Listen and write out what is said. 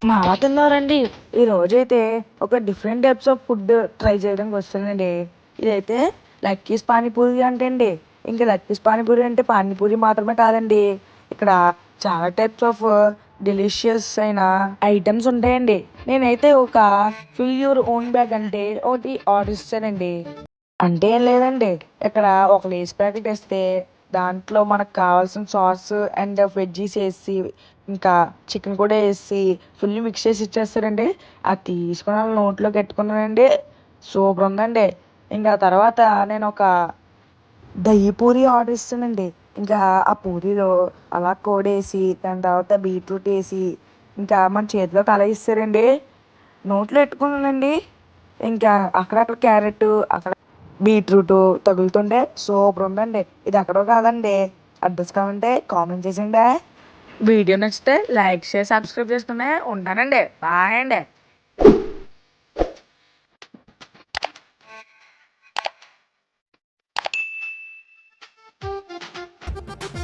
మావా తిన్నారండి. ఈరోజైతే ఒక different types of food try చేయడానికి వస్తానండి. ఇదైతే లక్కీస్ పానీపూరి అంటండి. ఇంక లక్కీస్ పానీపూరి అంటే పానీపూరి మాత్రమే కాదండి. ఇక్కడ చాలా టైప్స్ ఆఫ్ డెలిషియస్ అయిన ఐటమ్స్ ఉంటాయండి. నేనైతే ఒక ఫిల్ యూర్ ఓన్ బ్యాగ్ అంటే ఒకటి ఆర్డర్ ఇస్తానండి. అంటే ఏం లేదండి. ఇక్కడ ఒక లేస్ ప్యాకెట్ ఇస్తే దాంట్లో మనకు కావాల్సిన సాస్ అండ్ వెజ్జీస్ వేసి ఇంకా చికెన్ కూడా వేసి ఫుల్ మిక్స్ చేసి ఇచ్చేస్తారండి. అది తీసుకొని వాళ్ళ నోట్లోకి పెట్టుకున్నానండి. సూపర్ ఉందండి. ఇంకా తర్వాత నేను ఒక దహి పూరి ఆర్డర్ ఇస్తానండి. ఇంకా ఆ పూరీలో అలా కోడేసి దాని తర్వాత బీట్రూట్ వేసి ఇంకా మన చేతిలోకి అలా ఇస్తారండి. నోట్లో పెట్టుకున్నానండి. ఇంకా అక్కడక్కడ క్యారెట్ అక్కడ బీట్రూట్ తగులుతుండే సూపర్ ఉందండి. ఇది ఎక్కడో కాదండి. అడ్రస్ కావాలంటే కామెంట్ చేసేయండి. వీడియో నచ్చితే లైక్ షేర్ సబ్స్క్రైబ్ చేసుకునే ఉంటానండి. బాయ్ అండి.